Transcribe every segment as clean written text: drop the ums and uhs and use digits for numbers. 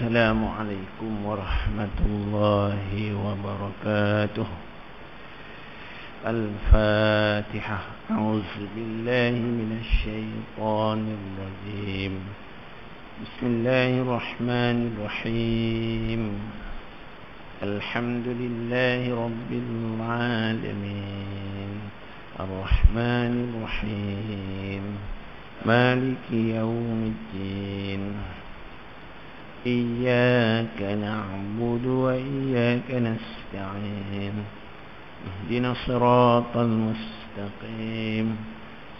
السلام عليكم ورحمة الله وبركاته. الفاتحة. أعوذ بالله من الشيطان الرجيم. بسم الله الرحمن الرحيم. الحمد لله رب العالمين الرحمن الرحيم مالك يوم الدين. إياك نعبد وإياك نستعين. اهدنا الصراط المستقيم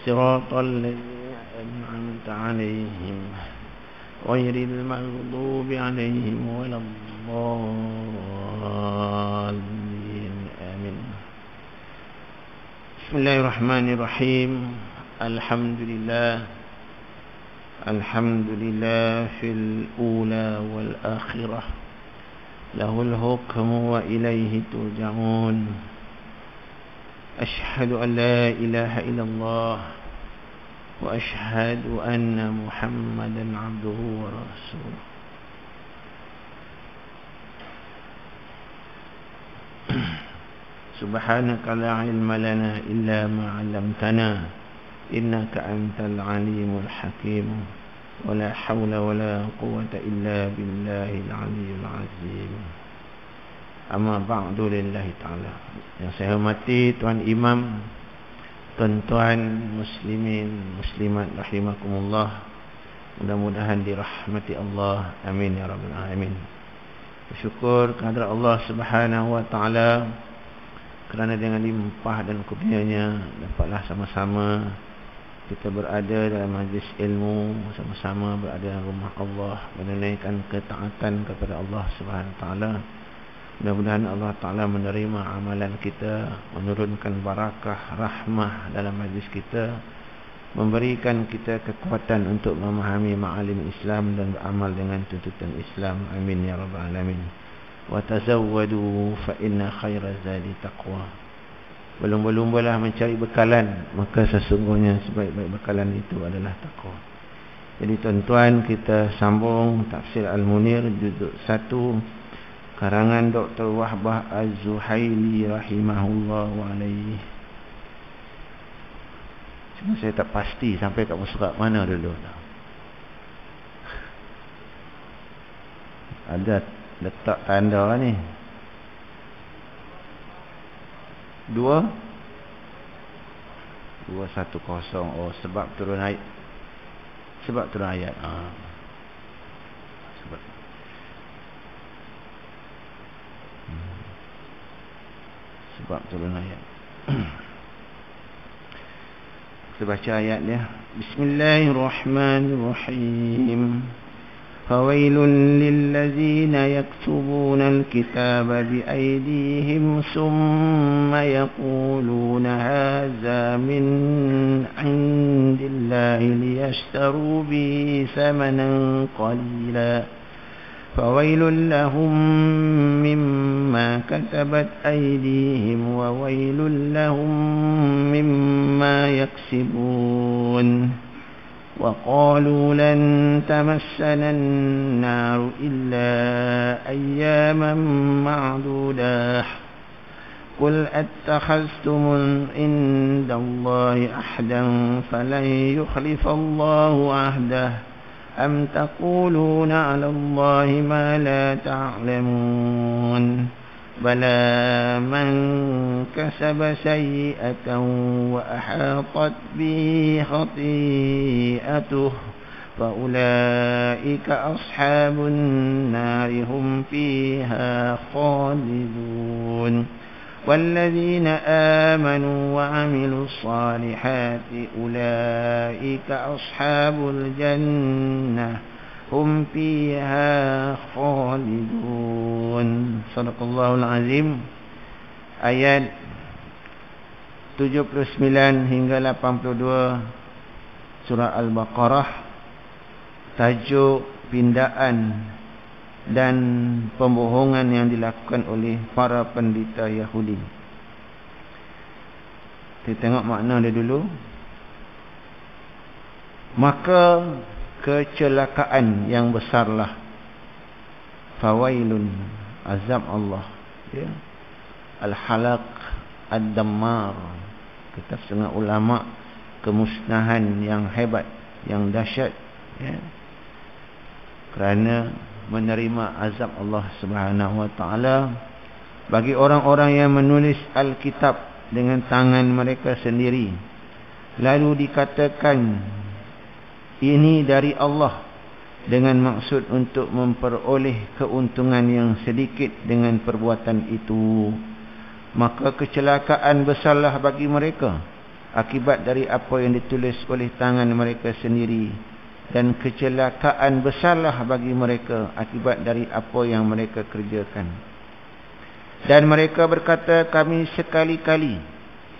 صراط الذين أنعمت عليهم غير المغضوب عليهم ولا الضالين. آمين. بسم الله الرحمن الرحيم. الحمد لله في الأولى والآخرة له الحكم وإليه ترجعون. أشهد أن لا إله إلا الله وأشهد أن محمدا عبده ورسوله. سبحانك لا علم لنا إلا ما علمتنا إنك أنت العليم الحكيم ولا حول ولا قوة إلا بالله العلي العظيم. Amma ba'du lillahi ta'ala. Yang saya hormati Tuan Imam, tuan-tuan muslimin, muslimat rahimakumullah. Mudah-mudahan dirahmati Allah. Amin ya rabbal alamin. Bersyukur kehadrat Allah Subhanahu wa taala kerana dengan limpah dan kurnianya dapatlah sama-sama kita berada dalam majlis ilmu, sama-sama berada dalam rumah Allah, menunaikan ketaatan kepada Allah Subhanahu wa taala. Mudah-mudahan Allah Ta'ala menerima amalan kita, menurunkan barakah, rahmah dalam majlis kita, memberikan kita kekuatan untuk memahami ma'alim Islam dan beramal dengan tuntutan Islam. Amin ya rabbal alamin. Wa tazawwadu fa inna khaira zadi taqwa. Berlumba-lumbalah mencari bekalan, maka sesungguhnya sebaik-baik bekalan itu adalah takwa. Jadi tuan-tuan, kita sambung tafsir Al-Munir juzuk 1 karangan Dr. Wahbah Az-Zuhaili rahimahullahu alaihi. Cuma saya tak pasti sampai kat surat mana dulu. Ada letak tanda ni. 210. Oh, sebab turun ayat. Sebab turun ayat. Kita baca ayat dia. Bismillahirrahmanirrahim. Fawailun lillazina yaktubuna alkitaba biaydihim summa yaquluna hadza min indillahi liyashtaru bi thamanan qalila. فويل لهم مما كتبت أيديهم وويل لهم مما يكسبون. وقالوا لن تمسنا النار إلا أياما معدودة قل أتخذتم عند الله عهدا فلن يخلف الله عهده أم تقولون على الله ما لا تعلمون. بلى من كسب سيئة وأحاطت به خطيئته فأولئك أصحاب النار هم فيها خالدون. والذين آمنوا وعملوا الصالحات أولئك أصحاب الجنة هم فيها خالدون. صدق الله العظيم. Ayat 79 hingga 82 surah Al-Baqarah. Tajuk pindaan dan pembohongan yang dilakukan oleh para pendeta Yahudi. Kita tengok makna dia dulu. Maka kecelakaan yang besarlah fawailun, azab Allah, ya. Al-halaq ad-dammar, kata setengah ulama, kemusnahan yang hebat, yang dahsyat, ya. Kerana menerima azab Allah Subhanahu wa taala bagi orang-orang yang menulis Alkitab dengan tangan mereka sendiri, lalu dikatakan ini dari Allah dengan maksud untuk memperoleh keuntungan yang sedikit dengan perbuatan itu, maka kecelakaan besarlah bagi mereka akibat dari apa yang ditulis oleh tangan mereka sendiri, dan kecelakaan besarlah bagi mereka akibat dari apa yang mereka kerjakan. Dan mereka berkata, kami sekali-kali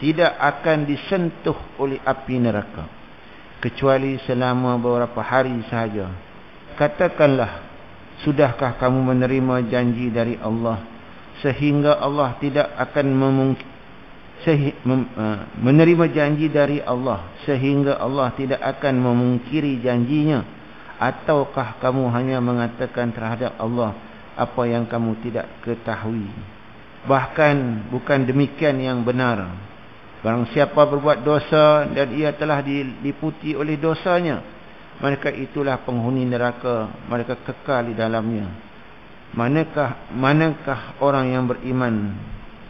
tidak akan disentuh oleh api neraka kecuali selama beberapa hari sahaja. Katakanlah, sudahkah kamu menerima janji dari Allah sehingga Allah tidak akan menerima janji dari Allah sehingga Allah tidak akan memungkiri janjinya, ataukah kamu hanya mengatakan terhadap Allah apa yang kamu tidak ketahui? Bahkan bukan demikian yang benar. Barang siapa berbuat dosa dan ia telah diliputi oleh dosanya, mereka itulah penghuni neraka, mereka kekal di dalamnya. Manakah orang yang beriman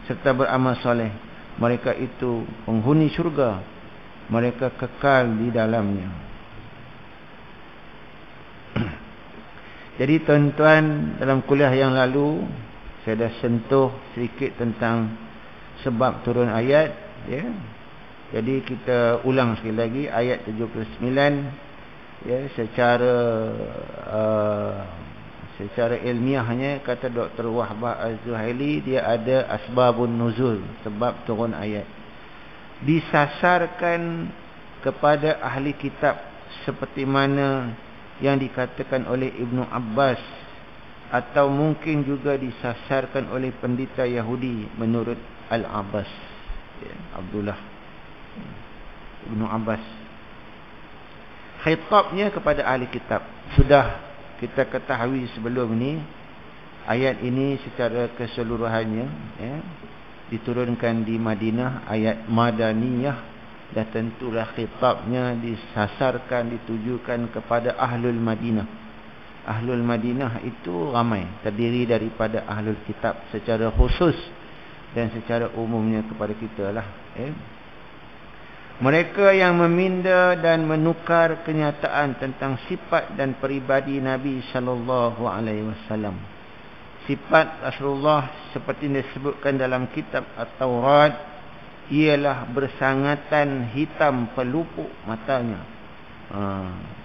serta beramal soleh? Mereka itu penghuni syurga, mereka kekal di dalamnya. Jadi tuan-tuan, dalam kuliah yang lalu saya dah sentuh sedikit tentang sebab turun ayat, ya. Jadi kita ulang sekali lagi ayat 79, ya, secara ilmiahnya, kata Dr. Wahbah Az-Zuhaili, dia ada asbabun nuzul, sebab turun ayat. Disasarkan kepada ahli kitab seperti mana yang dikatakan oleh Ibnu Abbas, atau mungkin juga disasarkan oleh pendeta Yahudi menurut Al-Abbas, ya, Abdullah Ibnu Abbas. Khitabnya kepada ahli kitab. Sudah kita ketahui sebelum ini, ayat ini secara keseluruhannya, ya, diturunkan di Madinah, ayat Madaniyah, dan tentulah khitabnya disasarkan, ditujukan kepada Ahlul Madinah. Ahlul Madinah itu ramai, terdiri daripada Ahlul Kitab secara khusus dan secara umumnya kepada kita lah, ya. Mereka yang meminda dan menukar kenyataan tentang sifat dan peribadi Nabi sallallahu alaihi wasallam. Sifat Rasulullah seperti disebutkan dalam kitab At-Taurat ialah bersangatan hitam pelupuk matanya.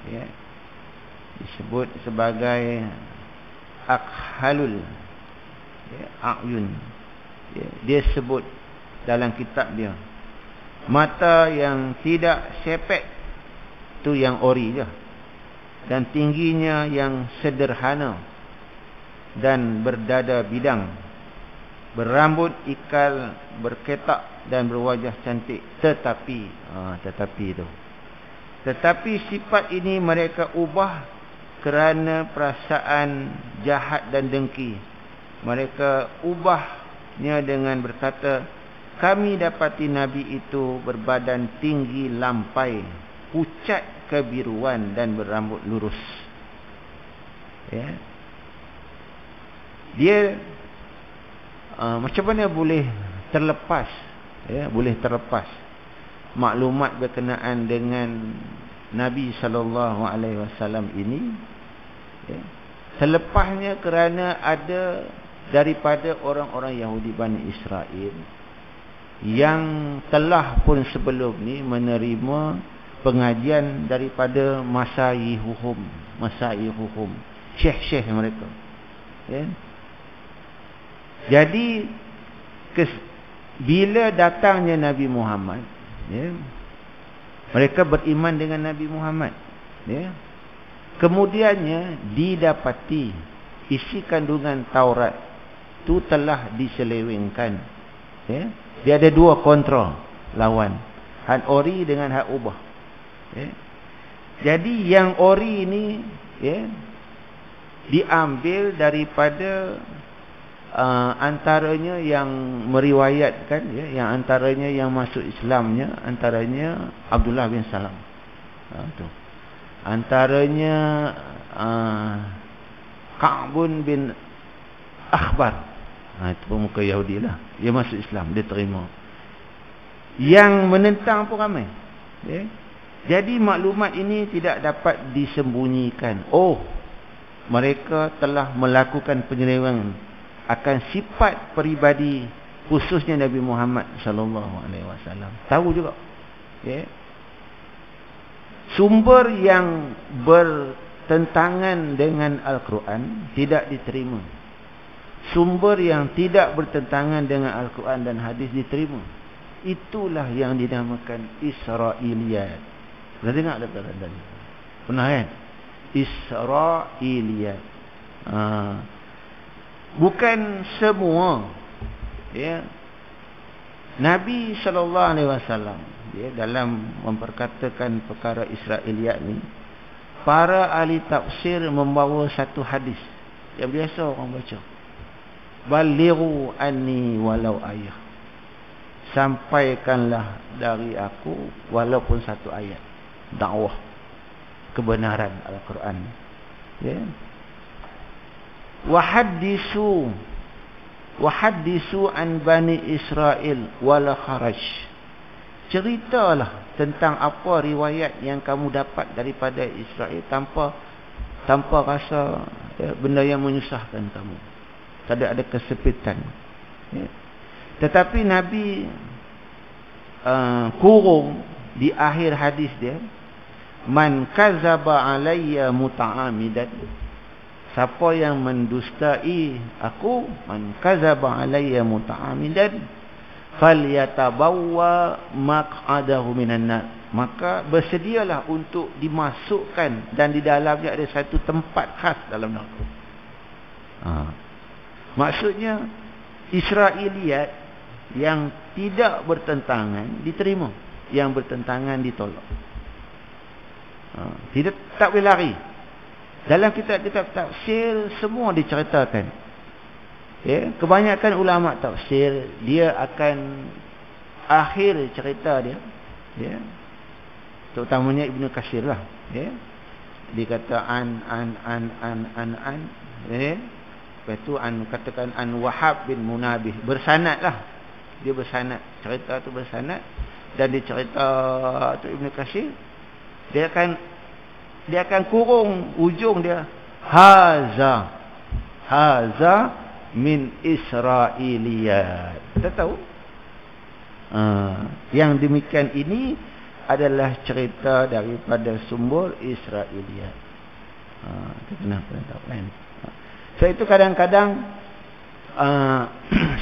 Ya. Disebut sebagai akhalul, ya, a'yun, ya. Dia sebut dalam kitab dia, mata yang tidak sepek, tu yang ori je, dan tingginya yang sederhana, dan berdada bidang, berambut ikal, berketak, dan berwajah cantik. Tetapi sifat ini mereka ubah kerana perasaan jahat dan dengki. Mereka ubahnya dengan berkata, kami dapati Nabi itu berbadan tinggi lampai, pucat kebiruan, dan berambut lurus. Ya. Dia macam mana boleh terlepas, ya, boleh terlepas maklumat berkenaan dengan Nabi sallallahu alaihi wasallam ini, ya, selepasnya kerana ada daripada orang-orang Yahudi Bani Israel yang telah pun sebelum ni menerima pengajian daripada masaihuhum, syekh-syekh mereka, ya. Jadi bila datangnya Nabi Muhammad, ya, mereka beriman dengan Nabi Muhammad, ya. Kemudiannya didapati isi kandungan Taurat itu telah diselewengkan, ya. Dia ada dua kontra lawan, hak ori dengan hak ubah, ya. Jadi yang ori ini, ya, diambil daripada antaranya yang meriwayatkan, ya, yang antaranya yang masuk Islamnya, antaranya Abdullah bin Salam. Tu. Antaranya Ka'bun bin Akhbar. Itu pemuka Yahudi lah. Dia masuk Islam, dia terima. Yang menentang pun ramai. Ya. Jadi maklumat ini tidak dapat disembunyikan. Oh, mereka telah melakukan penyelewengan akan sifat peribadi khususnya Nabi Muhammad sallallahu alaihi wasallam. Tahu juga. Ya. Sumber yang bertentangan dengan Al-Quran tidak diterima. Sumber yang tidak bertentangan dengan Al-Quran dan hadis diterima. Itulah yang dinamakan Israiliyat. Pernah dengar tak tadi? Pernah kan? Israiliyat. Bukan semua, ya. Nabi sallallahu alaihi wasallam, ya, dalam memperkatakan perkara Israiliyat ni, para ahli tafsir membawa satu hadis yang biasa orang baca. Balighu anni walau ayah. Sampaikanlah dari aku walaupun satu ayat. Dakwah kebenaran Al-Quran. Ya. Wahaddisu an Bani Israel wala kharaj. Ceritalah tentang apa riwayat yang kamu dapat daripada Israel tanpa rasa, ya, benda yang menyusahkan kamu. Tak ada kesepitan. Ya. Tetapi Nabi kurung di akhir hadis dia, man kazaba alayya muta'amidan. Siapa yang mendustai aku, man kazaba alayya muta'amidan falyatabawwa maq'adahu minan nar. Maka bersedialah untuk dimasukkan, dan di dalamnya ada satu tempat khas dalam neraka. Maksudnya Israiliyat yang tidak bertentangan diterima, yang bertentangan ditolak. Tak boleh lari. Dalam kitab-kitab tafsir semua diceritakan. Ya, kebanyakan ulama tafsir dia akan akhir cerita dia, ya, terutamanya Ibnu Katsir lah, ya. Dia kata an, ya. Lepas tu katakan an Wahab bin Munabih, bersanad lah. Dia bersanad, cerita tu bersanad, dan dia cerita tu Ibnu Katsir, dia akan kurung ujung dia, haza min Israiliyat. Kita tahu yang demikian ini adalah cerita daripada sumber Israiliyat. Kenapa tak tahu kan? So itu kadang-kadang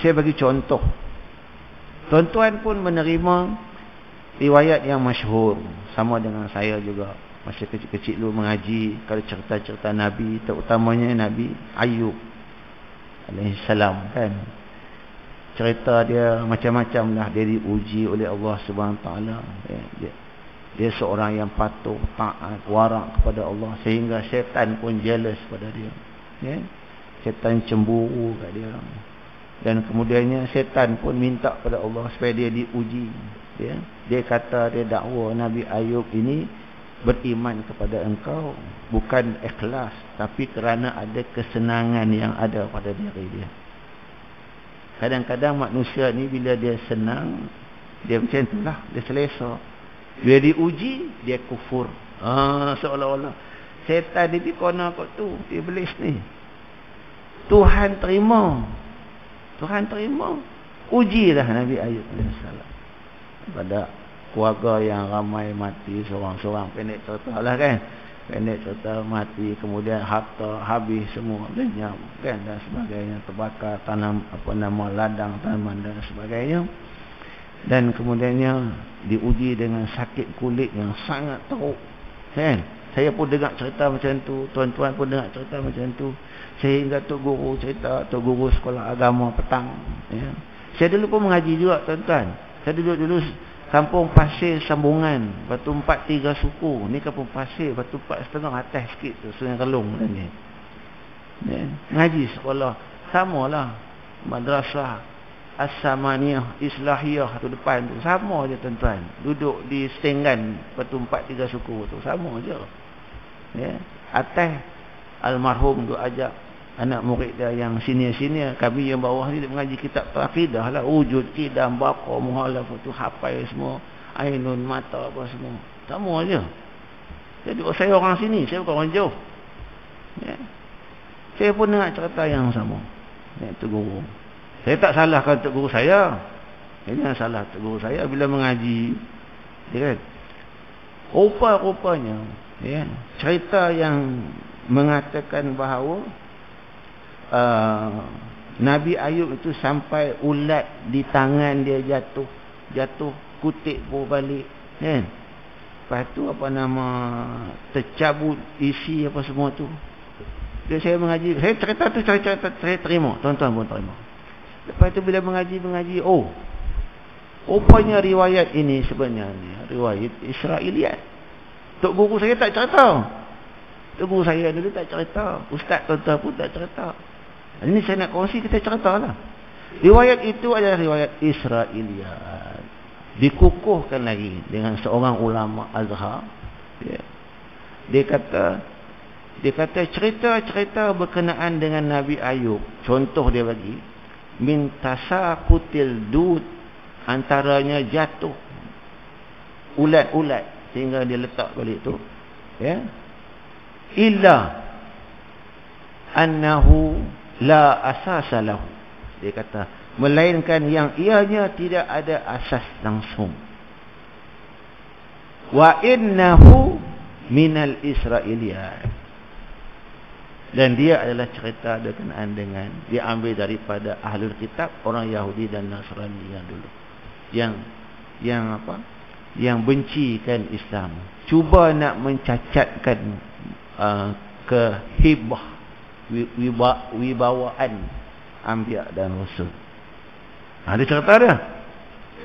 saya bagi contoh. Tuan-tuan pun menerima riwayat yang masyhur, sama dengan saya juga. Masa kecil-kecil dulu mengaji, kalau cerita-cerita Nabi, terutamanya Nabi Ayub alaihissalam, kan. Cerita dia macam-macam lah. Dia diuji oleh Allah Subhanahu Taala. Dia seorang yang patuh, taat, warak kepada Allah, sehingga syaitan pun jealous pada dia. Ya. Syaitan cemburu kat dia. Dan kemudiannya syaitan pun minta pada Allah supaya dia diuji. Ya. Dia kata, dia dakwa Nabi Ayub ini beriman kepada engkau bukan ikhlas, tapi kerana ada kesenangan yang ada pada diri dia. Kadang-kadang manusia ni bila dia senang, dia macam itulah, dia selesa. Bila diuji, dia kufur. Seolah-olah syaitan dia di kona kot tu, iblis ni. Tuhan terima. Ujilah Nabi Ayub alaihissalam pada keluarga yang ramai mati seorang-seorang. Pendek cerita lah, kan. Pendek cerita mati, kemudian harta habis semua, lenyap, kan, dan sebagainya, terbakar tanam ladang tanaman dan sebagainya. Dan kemudiannya diuji dengan sakit kulit yang sangat teruk, kan. Saya pun dengar cerita macam tu, tuan-tuan pun dengar cerita macam tu, sehingga tok guru cerita, tok guru sekolah agama petang, ya. Saya dulu pun mengaji juga, tuan-tuan. Saya dulu Kampung Pasir Sambungan, Batu 4 3 suku. Ni Kampung Pasir, Batu 4 setengah atas sikit tu, Sungai Kelung ni. Ngaji sekolah samalah. Madrasah As-Samaniyah Islahiyah tu depan tu sama je tuan-tuan. Duduk di setinggan batu 4-3 suku tu sama je. Atas almarhum tu ajak anak murid dia yang senior-senior, kami yang bawah ni mengaji kitab akidah lah, wujud, qidam, baqa, muhalaf tu hafal semua, ainun, mata apa semua. Sama je. Jadi saya orang sini, saya bukan orang jauh. Saya pun nak cerita yang sama. Tok Guru. Saya tak salahkan Tok Guru saya. Ini yang salah Tok Guru saya bila mengaji. Kan? Rupa-rupanya cerita yang mengatakan bahawa Nabi Ayub itu sampai ulat di tangan dia jatuh kutip pun balik. Lepas tu apa nama, tercabut isi apa semua tu. Bila saya mengaji, saya cerita tu saya terima, tuan-tuan pun terima. Lepas tu bila mengaji, oh, rupanya riwayat ini sebenarnya riwayat Israiliyat. Tok Guru saya tak cerita. Tok Guru saya dulu tak cerita. Ustaz tuan-tuan pun tak cerita. Ini saya nak kongsi, kita ceritalah. Riwayat itu adalah riwayat Israiliyat. Dikukuhkan lagi dengan seorang ulama Azhar. Dia kata cerita-cerita berkenaan dengan Nabi Ayub. Contoh dia bagi, min tasaqutil dud, antaranya jatuh ulat-ulat sehingga dia letak balik tu. Illa annahu la asasa lahu. Dia kata melainkan yang ianya tidak ada asas langsung. Wa innahu minal Israiliyat. Dan dia adalah cerita berkenaan dengan, diambil daripada ahlul kitab, orang Yahudi dan Nasrani yang dulu. Yang bencikan Islam. Cuba nak mencacatkan kehibah, wibawaan anbiya dan rasul. Ada cerita dia.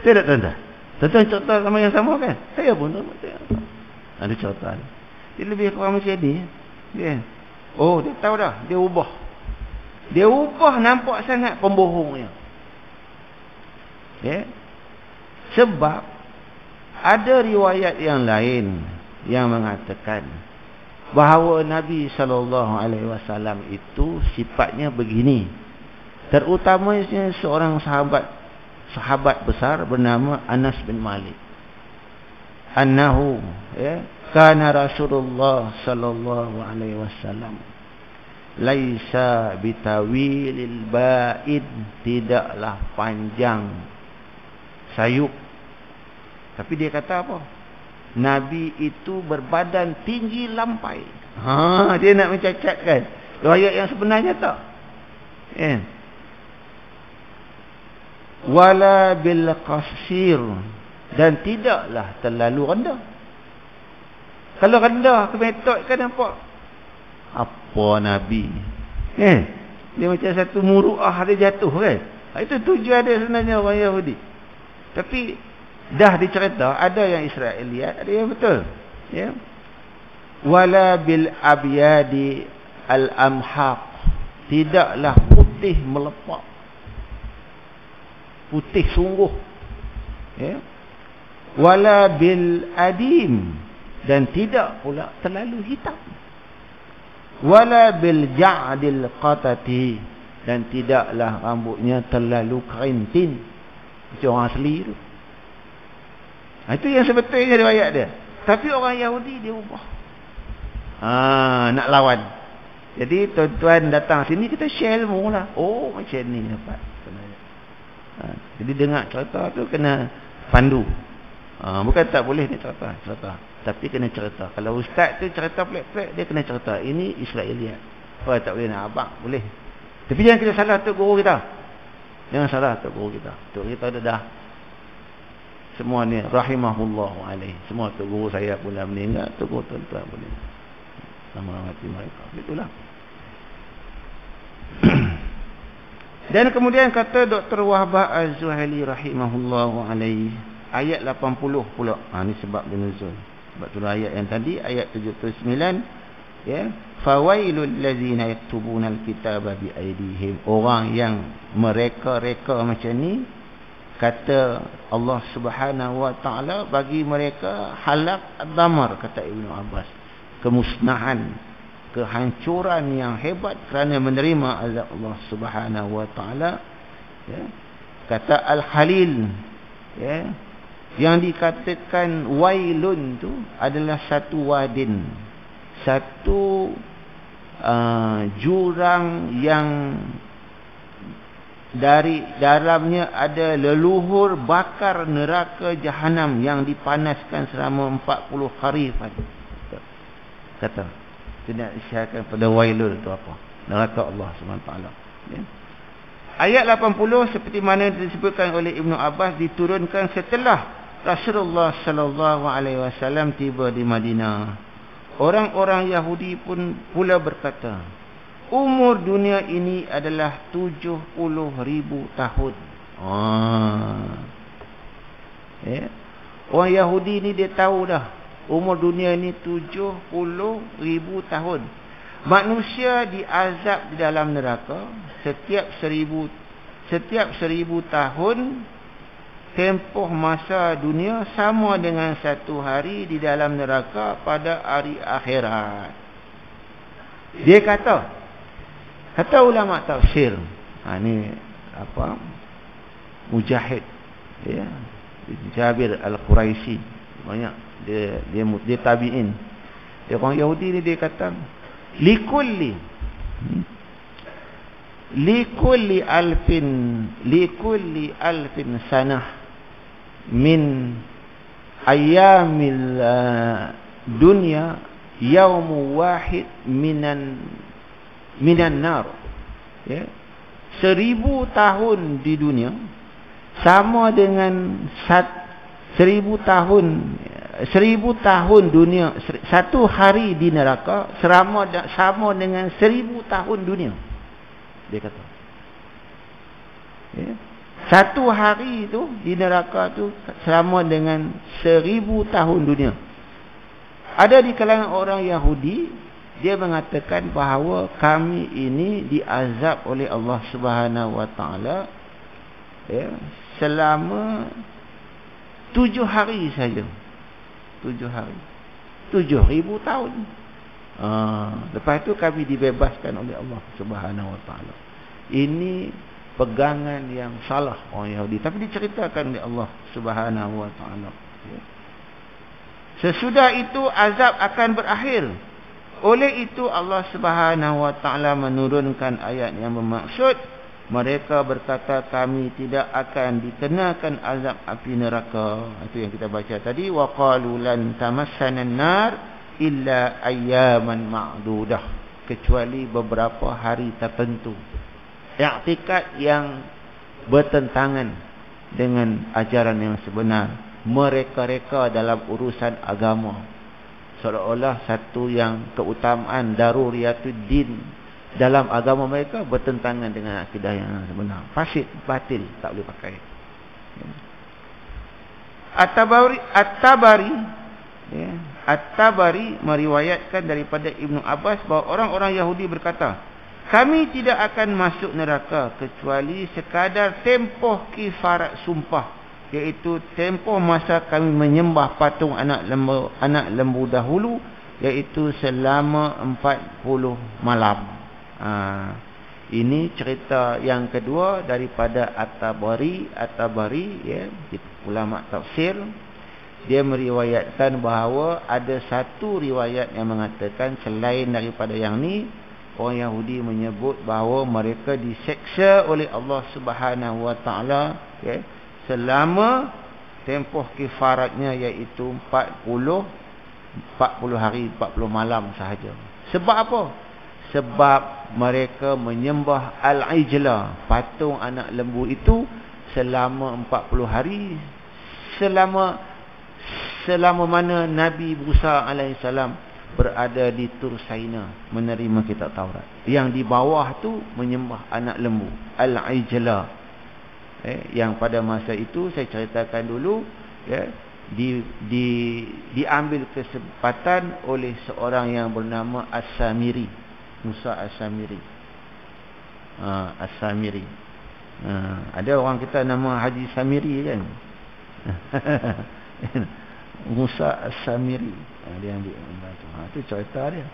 Tidak tanda. Tuan-tuan cerita sama yang sama kan? Saya pun ada cerita dia. Dia lebih kurang macam ni. Oh, dia tahu dah. Dia ubah nampak sangat pembohongnya. Sebab ada riwayat yang lain yang mengatakan bahawa Nabi SAW itu sifatnya begini. Terutamanya seorang sahabat besar bernama Anas bin Malik. Annahu kana Rasulullah sallallahu alaihi wasallam laisa bitawilil ba'id, tidaklah panjang sayup. Tapi dia kata apa? Nabi itu berbadan tinggi lampai. Dia nak mencacatkan riwayat yang sebenarnya tak. Wala bil qasir, dan tidaklah terlalu rendah. Kalau rendah kemetot kan nampak apa Nabi. Dia macam satu muruah dia jatuh kan. Itu tujuan dia sebenarnya orang Yahudi. Tapi dah dicerita, ada yang Israiliyat, ada yang betul. Wala bil abyadi al amhaq, tidaklah putih melepak. Putih sungguh. Wala bil adim, dan tidak pula terlalu hitam. Wala bil ja'dil qatati, dan tidaklah rambutnya terlalu kerintin macam orang asli tu. Itu yang sebetulnya riwayat dia. Tapi orang Yahudi dia ubah. Nak lawan. Jadi tuan-tuan datang sini, kita share ilmu lah. Oh, macam ni dapat. Jadi dengar cerita tu kena pandu. Bukan tak boleh ni cerita. Tapi kena cerita. Kalau ustaz tu cerita pelik-pelik, dia kena cerita. Ini Israiliyat. Kalau tak boleh nak abang, boleh. Tapi jangan kita salah Tok Guru kita. Jangan salah Tok Guru kita. Tok kita dah semua ni rahimahullahu alaih. Semua Tok Guru saya pun dah meninggal. Tok Guru tuan-tuan pun meninggal. Sama mati mereka. Itulah. Dan kemudian kata Dr. Wahbah Az-Zuhaili rahimahullahu alaih, ayat 80 pula. Ni sebab dia nuzul. Sebab tu ayat yang tadi, ayat 79, ya, fawailul ladzina yaktubuna alkitaba biaidihim, orang yang mereka-reka macam ni, kata Allah Subhanahu wa taala, bagi mereka halak damar, kata Ibnu Abbas, kemusnahan, kehancuran yang hebat kerana menerima azab Allah Subhanahu wa taala, ya. Kata Al-Khalil, ya, yang dikatakan wailun tu adalah satu wadin, satu jurang yang dari dalamnya ada leluhur bakar neraka Jahanam yang dipanaskan selama 40 hari. Kata tidak isyaratkan pada wailul itu apa, neraka Allah SWT, ya. Ayat 80 seperti mana disebutkan oleh Ibnu Abbas diturunkan setelah Rasulullah sallallahu alaihi wasallam tiba di Madinah. Orang-orang Yahudi pun pula berkata, umur dunia ini adalah 70,000 tahun. Ya. Orang Yahudi ni dia tahu dah umur dunia ni 70,000 tahun. Manusia diazab di dalam neraka setiap 1000 tahun. Tempoh masa dunia sama dengan 1 hari di dalam neraka pada hari akhirat. Dia kata ulama tafsir, ni apa, Mujahid, ya, Jabir Al-Quraisy, banyak dia tabi'in. Dia orang Yahudi ni, dia kata likulli alfin sanah min ayyamil dunya yaumu wahid minan nar, ya. 1000 tahun di dunia sama dengan 1000 tahun dunia. 1 hari di neraka sama dengan 1000 tahun dunia, dia kata, ya. 1 hari tu di neraka tu sama dengan 1000 tahun dunia. Ada di kalangan orang Yahudi, dia mengatakan bahawa kami ini diazab oleh Allah Subhanahu wa taala, ya, selama 7 hari saja. 7 hari, 7,000 tahun. Lepas tu kami dibebaskan oleh Allah Subhanahu wa taala. Ini pegangan yang salah orang Yahudi, tapi diceritakan oleh Allah Subhanahu wa taala, ya. Sesudah itu azab akan berakhir. Oleh itu Allah Subhanahu wa taala menurunkan ayat yang bermaksud mereka berkata kami tidak akan dikenakan azab api neraka. Itu yang kita baca tadi, wa qalu lan tamassana an-nar illa ayyaman ma'dudah, kecuali beberapa hari tertentu. I'tikad yang bertentangan dengan ajaran yang sebenar, mereka-reka dalam urusan agama, seolah-olah satu yang keutamaan daruriatuddin dalam agama mereka bertentangan dengan akidah yang sebenar. Fasid, batil, tak boleh pakai. At-Tabari meriwayatkan daripada Ibnu Abbas bahawa orang-orang Yahudi berkata, kami tidak akan masuk neraka kecuali sekadar tempoh kifarat sumpah, iaitu tempoh masa kami menyembah patung anak lembu dahulu, iaitu selama 40 malam. Ini cerita yang kedua daripada At-Tabari, ya, ulama tafsir. Dia meriwayatkan bahawa ada satu riwayat yang mengatakan selain daripada yang ni, orang Yahudi menyebut bahawa mereka diseksa oleh Allah Subhanahu wa taala, ya, selama tempoh kifaratnya, iaitu 40 hari 40 malam sahaja. Sebab apa? Sebab mereka menyembah al-ijla, patung anak lembu itu, selama 40 hari, selama mana Nabi Musa alaihissalam berada di Tur Saina menerima kitab Taurat. Yang di bawah tu menyembah anak lembu, al-ijla, yang pada masa itu saya ceritakan dulu, ya, diambil kesempatan oleh seorang yang bernama As-Samiri, Musa As-Samiri. As-Samiri. Ada orang kita nama Haji Samiri kan. Musa As-Samiri. Dia ambil itu cerita dia.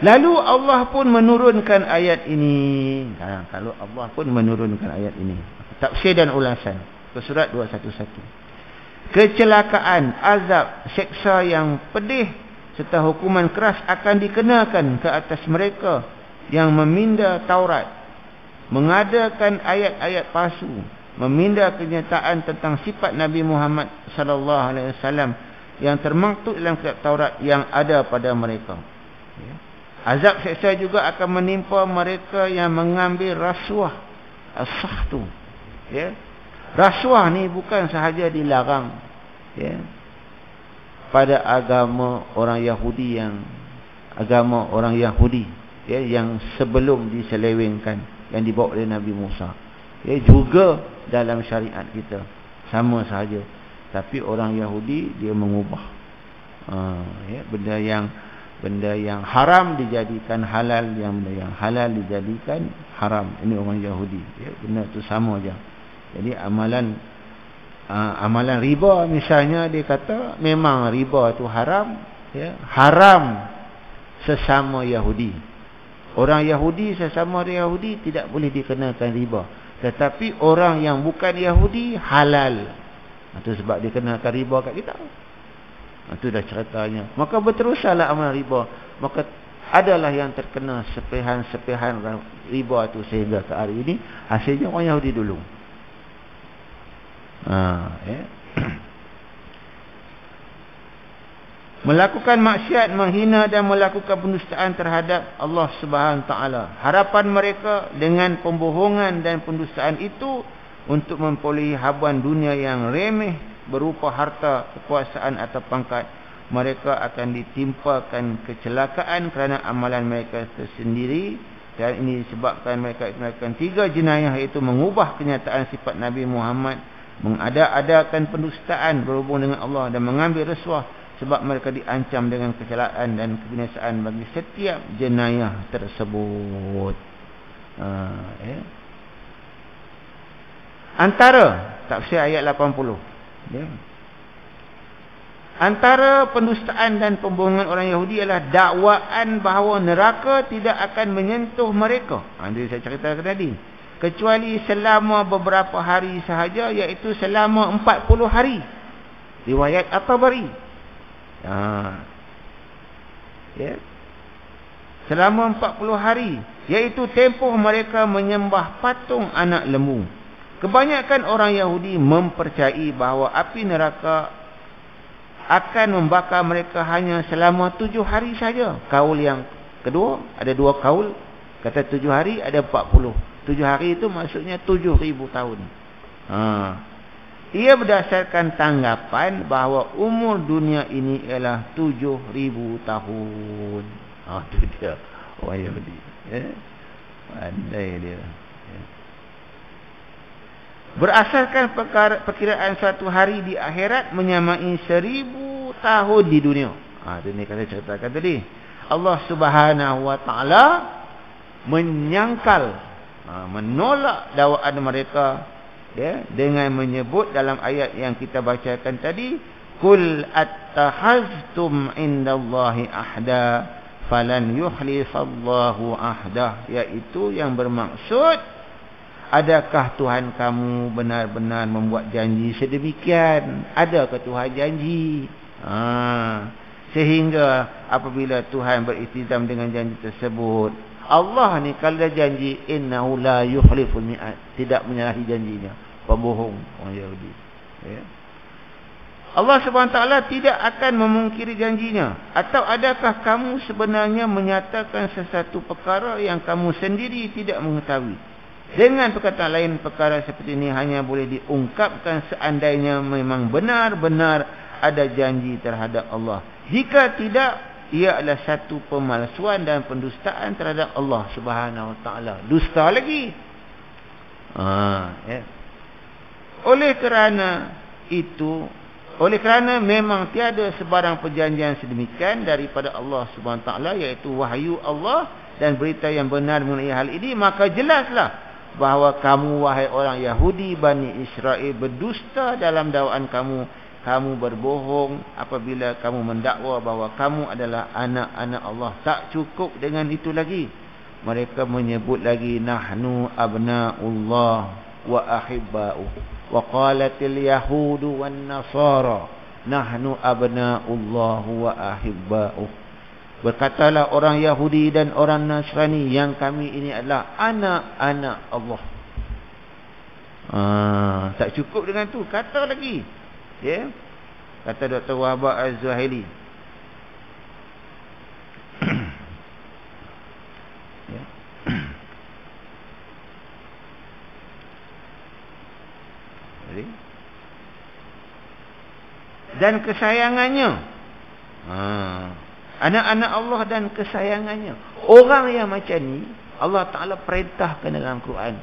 Lalu Allah pun menurunkan ayat ini. Kalau Allah pun menurunkan ayat ini. Tafsir dan ulasan. Surat 211. Kecelakaan, azab, seksa yang pedih serta hukuman keras akan dikenakan ke atas mereka yang meminda Taurat, mengadakan ayat-ayat palsu, meminda kenyataan tentang sifat Nabi Muhammad sallallahu alaihi wasallam yang termaktub dalam kitab Taurat yang ada pada mereka. Azab seksa juga akan menimpa mereka yang mengambil rasuah. As-sahtu. Rasuah ni bukan sahaja dilarang pada agama orang Yahudi yang sebelum diselewengkan, yang dibawa oleh Nabi Musa. Juga dalam syariat kita sama sahaja. Tapi orang Yahudi dia mengubah benda yang haram dijadikan halal, benda yang halal dijadikan haram. Ini orang Yahudi. Benda tu sama aja. Jadi amalan riba misalnya, dia kata memang riba itu haram, haram sesama Yahudi. Orang Yahudi sesama orang Yahudi tidak boleh dikenakan riba. Tetapi orang yang bukan Yahudi halal. Itu sebab dikenakan riba kat kita. Itu dah ceritanya. Maka berteruslah amalan riba. Maka adalah yang terkena sepihan-sepihan riba itu sehingga ke hari ini hasilnya orang Yahudi dulu. Melakukan maksiat, menghina dan melakukan pendustaan terhadap Allah Subhanahu taala. Harapan mereka dengan pembohongan dan pendustaan itu untuk memperolehi habuan dunia yang remeh berupa harta, kekuasaan atau pangkat. Mereka akan ditimpakan kecelakaan kerana amalan mereka tersendiri, dan ini disebabkan mereka melakukan 3 jenayah, iaitu mengubah kenyataan sifat Nabi Muhammad, mengada-adakan pendustaan berhubung dengan Allah, dan mengambil rasuah. Sebab mereka diancam dengan kecelakaan dan kebinasaan bagi setiap jenayah tersebut. Antara tafsir ayat 80. Antara pendustaan dan pembohongan orang Yahudi adalah dakwaan bahawa neraka tidak akan menyentuh mereka. Ini saya ceritakan tadi. Kecuali selama beberapa hari sahaja, iaitu selama 40 hari. Riwayat At-Tabari. Selama 40 hari, iaitu tempoh mereka menyembah patung anak lembu. Kebanyakan orang Yahudi mempercayai bahawa api neraka akan membakar mereka hanya selama 7 hari saja. Kaul yang kedua, ada 2 kaul. Kata 7 hari, ada 40. 7 hari itu maksudnya 7,000 tahun. Ia berdasarkan tanggapan bahawa umur dunia ini ialah 7,000 tahun. Itu dia orang Yahudi. Pandai dia. Berasaskan perkiraan suatu hari di akhirat menyamai 1000 tahun di dunia. Itu ni kata ceritakan tadi. Allah Subhanahu wa taala menyangkal, menolak dakwaan mereka, dengan menyebut dalam ayat yang kita bacakan tadi, kul attakhaztum indallahi ahda falan yuhlifallahu ahdah, iaitu yang bermaksud, adakah Tuhan kamu benar-benar membuat janji sedemikian? Adakah Tuhan janji? Sehingga apabila Tuhan beriltizam dengan janji tersebut, Allah ni kalau dah janji, innahu la yukhliful mi'ad, tidak menyalahi janjinya. Pembohong orang Yahudi. Allah SWT tidak akan memungkiri janjinya. Atau adakah kamu sebenarnya menyatakan sesuatu perkara yang kamu sendiri tidak mengetahui? Dengan perkataan lain, perkara seperti ini hanya boleh diungkapkan seandainya memang benar-benar ada janji terhadap Allah. Jika tidak, ia adalah satu pemalsuan dan pendustaan terhadap Allah Subhanahu Wa Taala. Dusta lagi. Oleh kerana memang tiada sebarang perjanjian sedemikian daripada Allah Subhanahu Wa Taala, iaitu wahyu Allah dan berita yang benar mengenai hal ini, maka jelaslah bahawa kamu wahai orang Yahudi Bani Israel berdusta dalam dakwaan kamu. Kamu berbohong apabila kamu mendakwa bahawa kamu adalah anak-anak Allah. Tak cukup dengan itu lagi, mereka menyebut lagi nahnu abna'ullah wa ahibba'u. Wa qalatil yahudu wan nasara nahnu abna'ullah wa ahibba'u. Berkatalah orang Yahudi dan orang Nasrani yang kami ini adalah anak-anak Allah. Tak cukup dengan tu, kata lagi. Ya, kata Dr. Wahbah Az-Zuhaili. Ya. Dan kesayangannya, anak-anak Allah dan kesayangannya. Orang yang macam ni Allah Ta'ala perintahkan dalam Quran.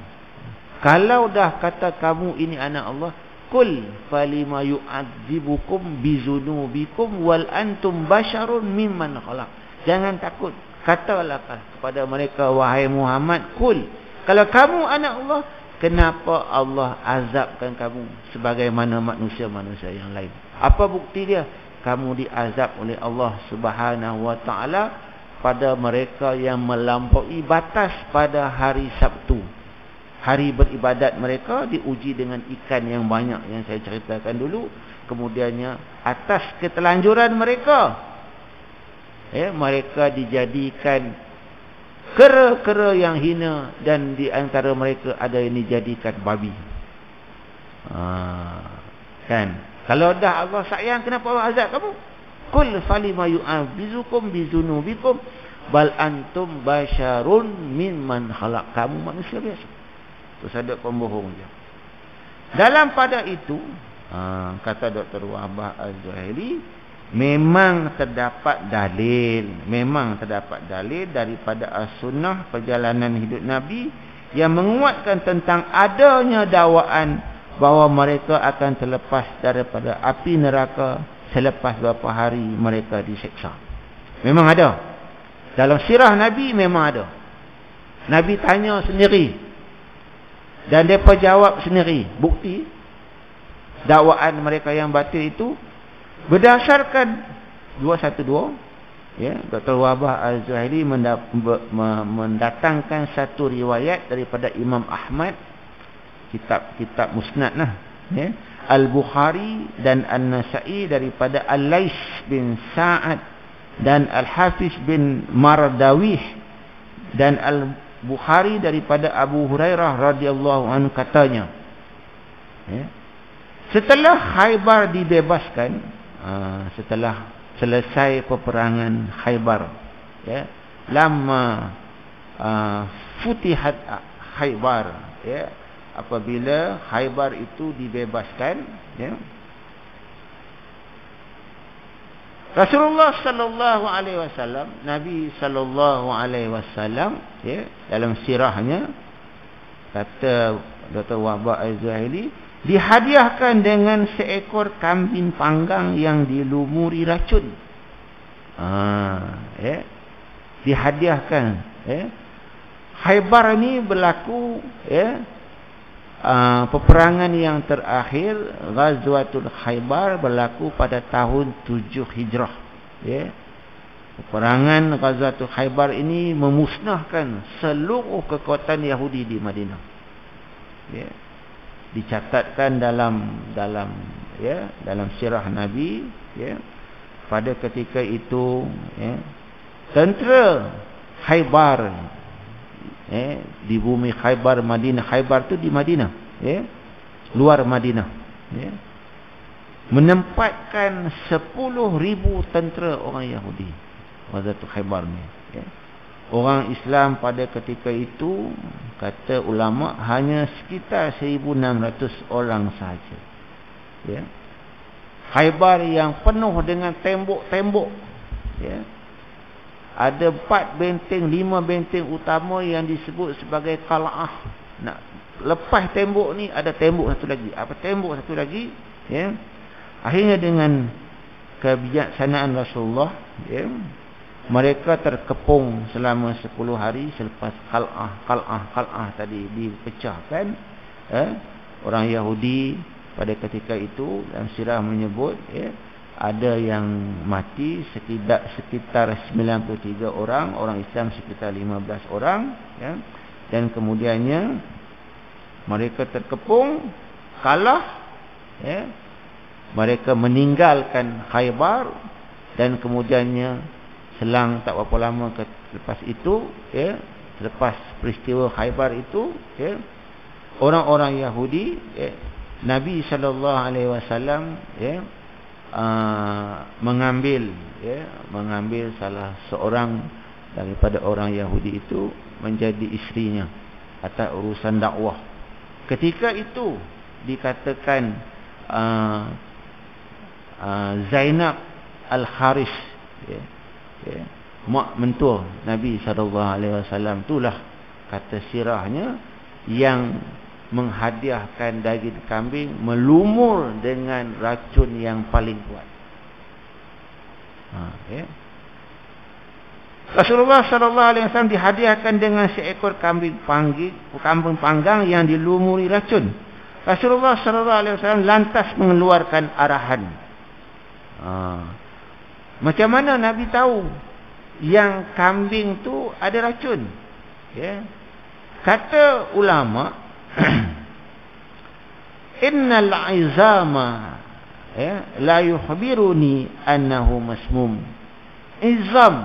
Kalau dah kata kamu ini anak Allah, Qul falima yu'adzibukum bizunubikum wal antum basyarun mimman khalaq. Jangan takut. Katalah kepada mereka, wahai Muhammad, Qul, kalau kamu anak Allah, kenapa Allah azabkan kamu sebagaimana manusia-manusia yang lain? Apa bukti dia? Kamu diazab oleh Allah Subhanahu Wa Taala pada mereka yang melampaui batas pada hari Sabtu. Hari beribadat mereka diuji dengan ikan yang banyak yang saya ceritakan dulu. Kemudiannya atas ketelanjuran mereka, mereka dijadikan kera-kera yang hina, dan di antara mereka ada yang dijadikan babi. Kan? Kalau dah Allah sayang, kenapa Allah azab kamu? Qul falima yu'adzibukum bizunubikum bal antum basyarun mimman khalaq. Kamu manusia biasa. Terus ada pembohong je. Dalam pada itu, kata Dr. Wahbah Az-Zuhaili, memang terdapat dalil daripada as-sunnah perjalanan hidup Nabi yang menguatkan tentang adanya dakwaan bahawa mereka akan terlepas daripada api neraka selepas beberapa hari mereka diseksa. Memang ada. Dalam sirah Nabi memang ada. Nabi tanya sendiri dan mereka jawab sendiri. Bukti dakwaan mereka yang batil itu berdasarkan 212. Dr. Wahbah Az-Zuhaili mendatangkan satu riwayat daripada Imam Ahmad, kitab musnad lah, Al-Bukhari dan An-Nasa'i daripada Al-Lais bin Sa'ad dan Al-Hafiz bin Mardawih, dan Al-Bukhari daripada Abu Hurairah radhiyallahu anhu katanya, setelah Khaybar dibebaskan, setelah selesai peperangan Khaybar, lama futihat Khaybar, apabila Khaybar itu dibebaskan, Rasulullah sallallahu alaihi wasallam, Nabi sallallahu alaihi wasallam, dalam sirahnya, kata Dr. Wahbah Az-Zuhaili, dihadiahkan dengan seekor kambing panggang yang dilumuri racun. Dihadiahkan. Khaybar ni berlaku, peperangan yang terakhir, Ghazwatul Khaybar, berlaku pada tahun 7 Hijrah. Peperangan Ghazwatul Khaybar ini memusnahkan seluruh kekuatan Yahudi di Madinah. Dicatatkan dalam sirah Nabi, pada ketika itu, tentera Khaybar, di bumi Khaybar, Madinah. Khaybar tu di Madinah, luar Madinah, menempatkan 10,000 tentera orang Yahudi pada Khaybar ni. Orang Islam pada ketika itu, kata ulama, hanya sekitar 1,600 orang sahaja. Khaybar yang penuh dengan tembok-tembok, ada 4 benteng, 5 benteng utama yang disebut sebagai qal'ah. Nak lepas tembok ni ada tembok satu lagi, apa tembok satu lagi, ya. Akhirnya dengan kebijaksanaan Rasulullah, ya, mereka terkepung selama 10 hari selepas qal'ah tadi dipecahkan. Orang Yahudi pada ketika itu dalam sirah menyebut, ya, ada yang mati sekitar 93 orang, orang Islam sekitar 15 orang, ya. Dan kemudiannya mereka terkepung, kalah, ya. Mereka meninggalkan Khaybar, dan kemudiannya selang tak berapa lama lepas itu, ya, selepas peristiwa Khaybar itu, ya, orang-orang Yahudi, ya, Nabi SAW, ya, mengambil salah seorang daripada orang Yahudi itu menjadi isterinya atas urusan dakwah. Ketika itu dikatakan Zainab Al-Haris, ya, mak mentua Nabi SAW, itulah kata sirahnya yang menghadiahkan daging kambing melumur dengan racun yang paling kuat. Ya. Rasulullah SAW dihadiahkan dengan seekor kambing panggang yang dilumuri racun. Rasulullah SAW lantas mengeluarkan arahan. Macam mana Nabi tahu yang kambing tu ada racun? Ya. Kata ulama, innal izama, ya, la yukhbiruni annahu masmum. Izam,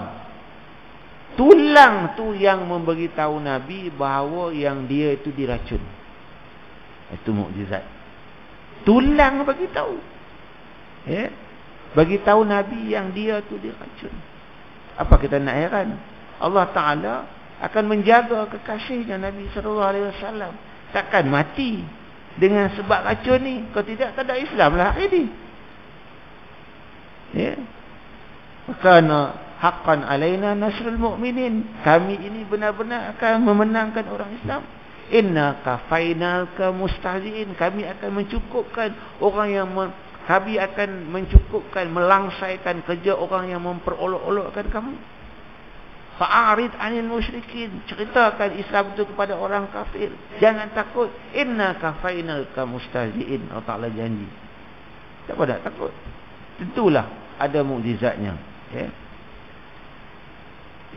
tulang tu yang memberitahu Nabi bahawa yang dia itu diracun. Itu mukjizat. Tulang beritahu, ya, beritahu Nabi yang dia tu diracun. Apa kita nak heran? Allah Ta'ala akan menjaga kekasihnya Nabi SAW. Takkan mati dengan sebab racun ni. Kalau tidak, tak ada Islam lah hari ni. Ya. Kerana haqqan alaina nasrul mu'minin, kami ini benar-benar akan memenangkan orang Islam. Inna kafainalka mustahzi'in, kami akan mencukupkan orang yang kami akan mencukupkan, melangsaikan kerja orang yang memperolok-olokkan kamu. Fa'arid anil musyrikin, ceritakan Islam itu kepada orang kafir. Jangan takut. Inna kafainalka mustahzi'in. Allah Ta'ala janji. Tak pada takut. Tentulah ada mukjizatnya. Ya.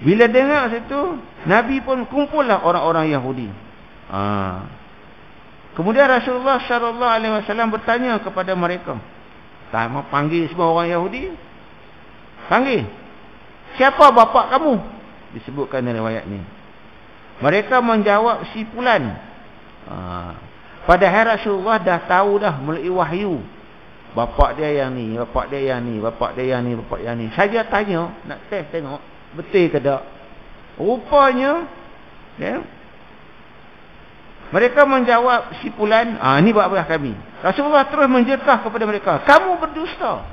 Bila dengar situ, Nabi pun kumpullah orang-orang Yahudi. Kemudian Rasulullah SAW bertanya kepada mereka. Panggil semua orang Yahudi. Panggil. Siapa bapa kamu? Disebutkan dalam riwayat ni. Mereka menjawab si Fulan. Padahal Rasulullah dah tahu dah melalui wahyu. Bapa dia yang ni, bapa dia yang ni, bapa dia yang ni, bapa yang ni. Saja tanya, nak test tengok betul ke tak. Rupanya, ya, mereka menjawab si Fulan, ni bapa kami. Rasulullah terus menjerkah kepada mereka, kamu berdusta.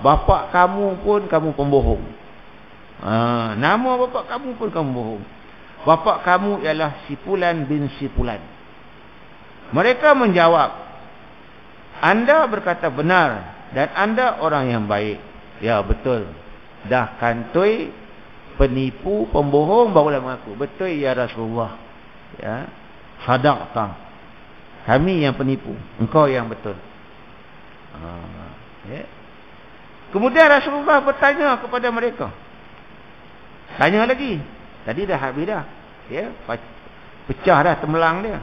Bapa kamu pun kamu pembohong. Nama bapa kamu pun kamu bohong. Bapa kamu ialah si Fulan bin si Fulan. Mereka menjawab, anda berkata benar dan anda orang yang baik. Ya, betul. Dah kantoi penipu, pembohong barulah mengaku. Betul ya Rasulullah. Ya. Sadaqta. Kami yang penipu, engkau yang betul. Ya. Kemudian Rasulullah bertanya kepada mereka. Tanya lagi. Tadi dah habis dah. Ya, pecah dah temelang dia.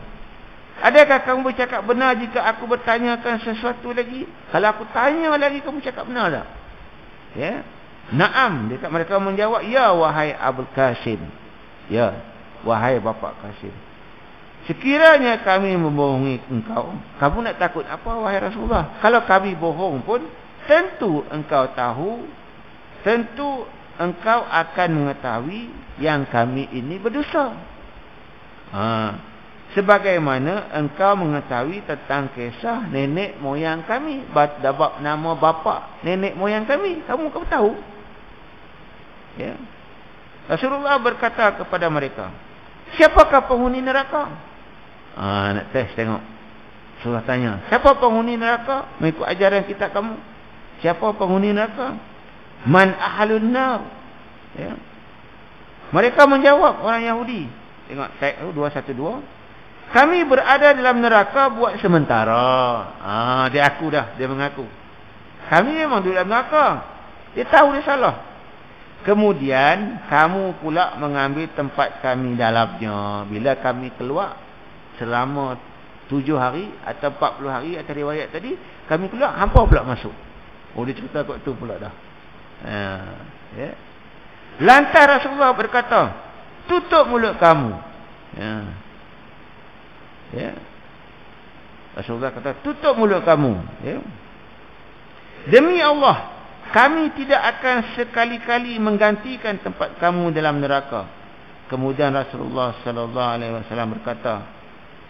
Adakah kamu bercakap benar jika aku bertanyakan sesuatu lagi? Kalau aku tanya lagi, kamu cakap benar tak? Ya. Naam. Mereka menjawab, ya wahai Abul Qasim. Ya, wahai Bapa Qasim. Sekiranya kami membohongi engkau, kamu nak takut apa wahai Rasulullah? Kalau kami bohong pun, tentu engkau tahu, tentu engkau akan mengetahui yang kami ini berdosa. Sebagaimana engkau mengetahui tentang kisah nenek moyang kami, bab nama bapa nenek moyang kami, kamu tahu. Ya. Rasulullah berkata kepada mereka, siapakah penghuni neraka? Nak test tengok. Rasulullah tanya, siapa penghuni neraka? Mengikut ajaran kitab kamu. Siapa penghuni neraka? Man ahlun nar. Ya. Mereka menjawab, orang Yahudi. Tengok tag tu 212. Kami berada dalam neraka buat sementara. Dia aku dah, dia mengaku. Kami memang duduk dalam neraka. Dia tahu dia salah. Kemudian kamu pula mengambil tempat kami dalamnya. Bila kami keluar selama 7 hari atau 40 hari atas riwayat tadi, kami keluar, hampa pula masuk. Dia cerita kat tu pula dah. Ya. Lantas Rasulullah berkata, tutup mulut kamu. Ya. Rasulullah kata, tutup mulut kamu. Ya. Demi Allah, kami tidak akan sekali-kali menggantikan tempat kamu dalam neraka. Kemudian Rasulullah sallallahu alaihi wasallam berkata,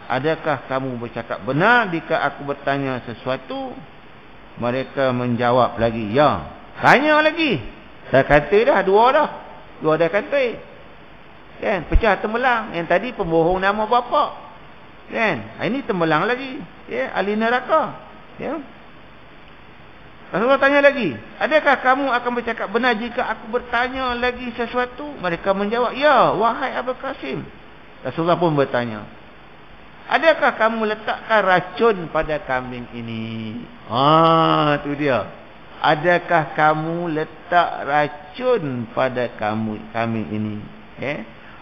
adakah kamu bercakap benar jika aku bertanya sesuatu? Mereka menjawab lagi, ya. Tanya lagi. Dah kata dah, dua dah kata. Kan, pecah tembelang. Yang tadi pembohong nama bapa. Kan, ini tembelang lagi. Ya, ahli neraka. Ya. Rasulullah tanya lagi, adakah kamu akan bercakap benar jika aku bertanya lagi sesuatu? Mereka menjawab, ya, wahai Abu Qasim. Rasulullah pun bertanya, adakah kamu letakkan racun pada kambing ini? Tu dia. Adakah kamu letak racun pada kambing ini?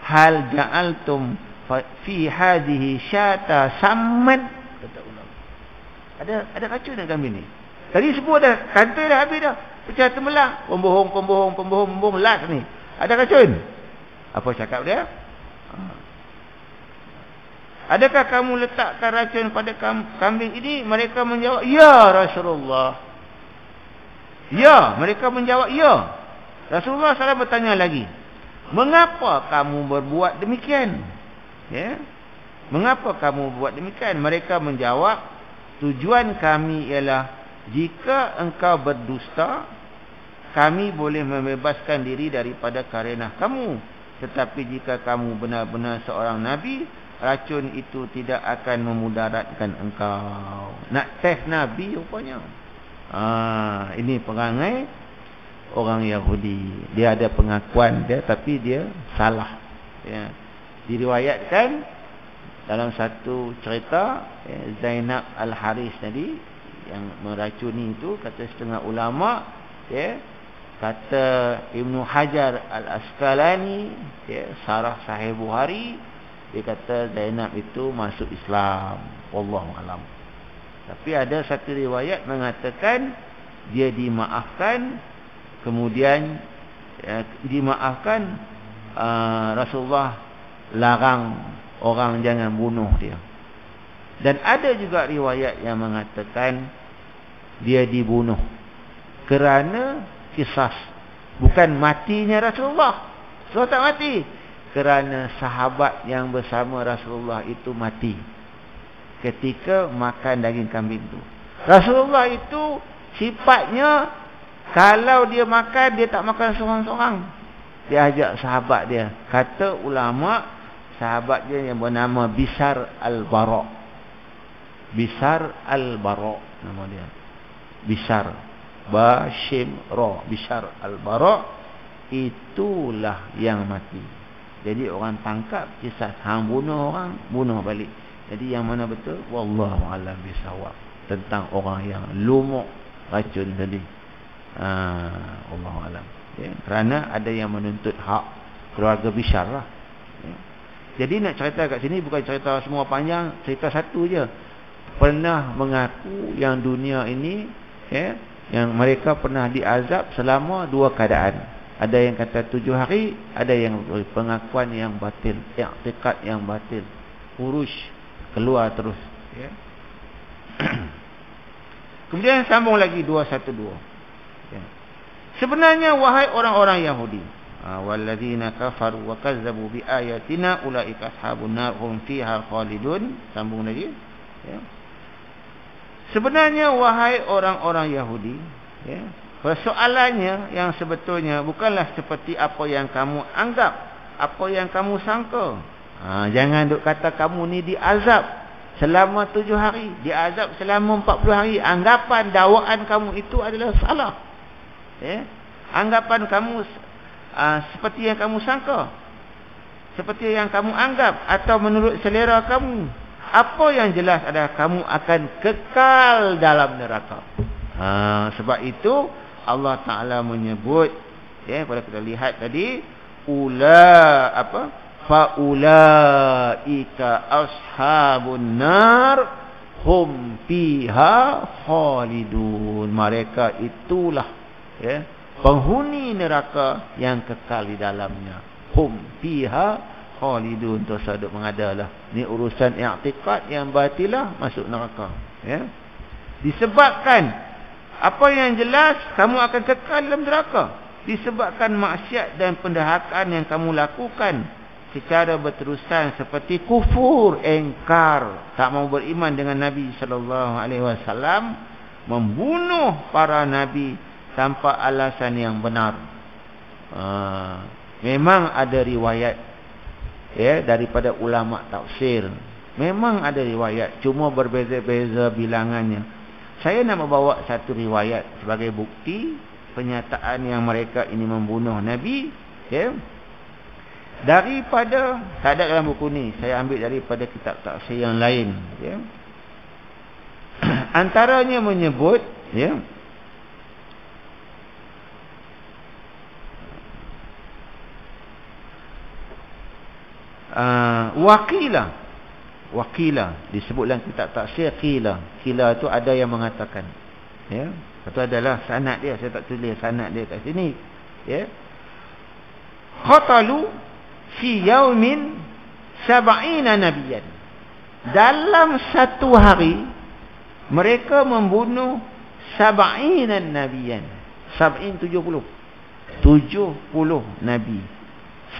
Hal ja'altum fi hadhihi syata samman? Kata ulama. Ada racun dalam kambing ni? Tadi semua dah, kantor dah habis dah. Pecah tembelang. Pembohong. Last ni. Ada racun? Apa cakap dia? Adakah kamu letakkan racun pada kambing ini? Mereka menjawab, ya Rasulullah. Ya, mereka menjawab, ya. Rasulullah SAW bertanya lagi, mengapa kamu berbuat demikian? Ya. Mengapa kamu buat demikian? Mereka menjawab, tujuan kami ialah, jika engkau berdusta, kami boleh membebaskan diri daripada karenah kamu. Tetapi jika kamu benar-benar seorang Nabi, racun itu tidak akan memudaratkan engkau. Nak test Nabi rupanya. Ini perangai orang Yahudi. Dia ada pengakuan dia, tapi dia salah. Ya. Diriwayatkan dalam satu cerita, Zainab Al-Haris tadi yang meracuni itu, kata setengah ulama, kata Ibnu Hajar Al-Asqalani, Sarah Sahih Bukhari, dia kata Zainab itu masuk Islam. Wallahu alam. Tapi ada satu riwayat mengatakan dia dimaafkan, kemudian dimaafkan. Rasulullah larang orang jangan bunuh dia. Dan ada juga riwayat yang mengatakan dia dibunuh kerana kisas, bukan matinya Rasulullah. Rasulullah tak mati, kerana sahabat yang bersama Rasulullah itu mati ketika makan daging kambing itu. Rasulullah itu sifatnya, kalau dia makan, dia tak makan seorang-seorang. Dia ajak sahabat dia. Kata ulama, sahabat dia yang bernama Bisar Al-Bara. Bisar Al-Bara nama dia. Bisar Bashim Ra. Bisar Al-Bara, itulah yang mati. Jadi orang tangkap, kisah hang bunuh orang, bunuh balik. Jadi yang mana betul? Wallahu a'lam bisawab. Tentang orang yang lumuk racun tadi. Wallahu a'lam. Kerana ada yang menuntut hak keluarga Bishar lah. Jadi nak cerita kat sini bukan cerita semua panjang, cerita satu je. Pernah mengaku yang dunia ini, yang mereka pernah diazab selama 2 keadaan. Ada yang kata 7 hari, ada yang pengakuan yang batil, i'tiqad yang batil, urus keluar terus. Kemudian sambung lagi 212. Sebenarnya wahai orang-orang Yahudi, walladzina kafaru wa kazzabu bi ayatina ulaika ashabun nar hum fiha khalidun. Sambung lagi. Sebenarnya wahai orang-orang Yahudi, persoalannya yang sebetulnya bukanlah seperti apa yang kamu anggap, apa yang kamu sangka. Jangan duk kata kamu ni diazab selama 7 hari, diazab selama 40 hari. Anggapan dakwaan kamu itu adalah salah. Anggapan kamu seperti yang kamu sangka, seperti yang kamu anggap, atau menurut selera kamu. Apa yang jelas adalah kamu akan kekal dalam neraka. Sebab itu Allah Ta'ala menyebut, kalau kita lihat tadi, faulaika ashabun nar hum fiha khalidun. Mereka itulah penghuni neraka yang kekal di dalamnya. Hum fiha khalidun. Tu saduk mengadalah. Ni urusan i'tiqad yang batilah, masuk neraka. Disebabkan apa yang jelas, kamu akan kekal dalam neraka. Disebabkan maksiat dan pendahakan yang kamu lakukan secara berterusan, seperti kufur, engkar, tak mau beriman dengan Nabi SAW, membunuh para nabi tanpa alasan yang benar. Memang ada riwayat daripada ulama tafsir. Memang ada riwayat, cuma berbeza-beza bilangannya. Saya nak membawa satu riwayat sebagai bukti penyataan yang mereka ini membunuh Nabi. Daripada, tak ada dalam buku ni, saya ambil daripada kitab tafsir yang lain. Antaranya menyebut, Wakilah disebut dalam kitab tafsir. Qila tu ada yang mengatakan, itu adalah sanad dia. Saya tak tulis sanad dia kat sini. Qatalu fi yaumin 70 nabiyan. Dalam satu hari mereka membunuh 70 nabiyan. 70 nabi.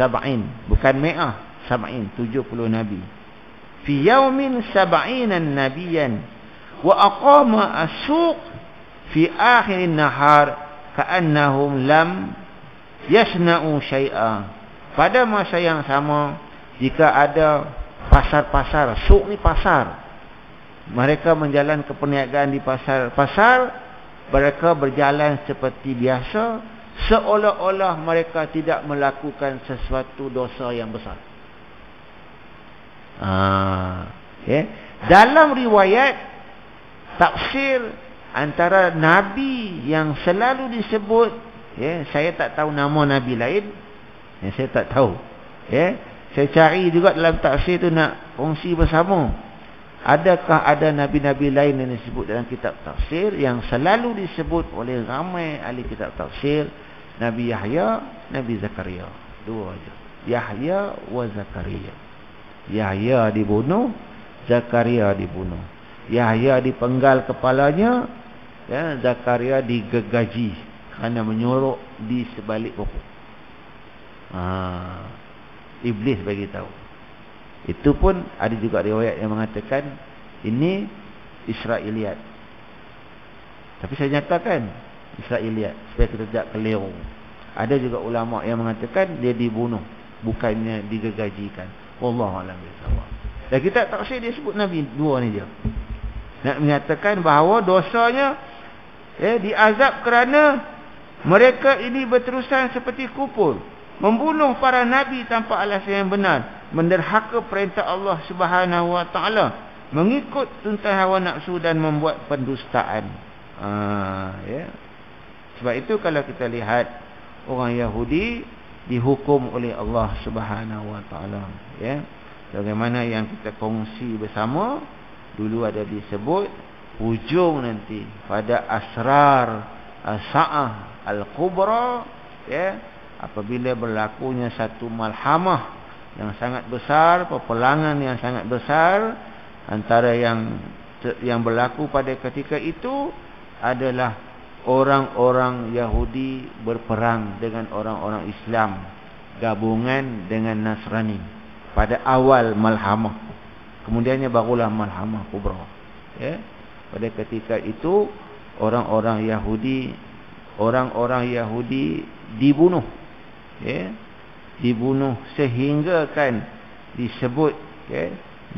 70 bukan mi'ah. 70 nabi. Fi yaumin 70 nabiyan wa aqama as-suq fi akhir an-nahar ka'annahum lam yasna'u syai'a. Pada masa yang sama, jika ada pasar-pasar, suq ni pasar, mereka menjalan ke perniagaan di pasar-pasar, mereka berjalan seperti biasa, seolah-olah mereka tidak melakukan sesuatu dosa yang besar. Dalam riwayat tafsir, antara nabi yang selalu disebut, saya tak tahu nama nabi lain, saya tak tahu. Saya cari juga dalam tafsir tu nak kongsi bersama. Adakah ada nabi-nabi lain yang disebut dalam kitab tafsir yang selalu disebut oleh ramai ahli kitab tafsir? Nabi Yahya, Nabi Zakaria. Dua aja. Yahya wa Zakaria. Yahya dibunuh, Zakaria dibunuh. Yahya dipenggal kepalanya, Zakaria digegaji kerana menyorok di sebalik pokok. Iblis bagi tahu. Itu pun ada juga riwayat yang mengatakan ini Israiliyat. Tapi saya nyatakan Israiliyat supaya kita tidak keliru. Ada juga ulama yang mengatakan dia dibunuh, bukannya digegajikan. Wallahu a'lam bishawab. Dan kitab tafsir dia sebut nabi dua ni dia. Nak menyatakan bahawa dosanya diazab kerana mereka ini berterusan seperti kufur, membunuh para nabi tanpa alasan yang benar, menderhaka perintah Allah Subhanahu wa taala, mengikut tuntut hawa nafsu dan membuat pendustaan. Sebab itu kalau kita lihat orang Yahudi dihukum oleh Allah Subhanahu wa taala, bagaimana yang kita kongsi bersama dulu ada disebut hujung nanti pada asrar as-sa'ah al-kubra, apabila berlakunya satu malhamah yang sangat besar, peperangan yang sangat besar, antara yang berlaku pada ketika itu adalah orang-orang Yahudi berperang dengan orang-orang Islam, gabungan dengan Nasrani pada awal malhamah. Kemudiannya barulah malhamah kubra. Pada ketika itu orang-orang Yahudi dibunuh. Dibunuh sehingga kan disebut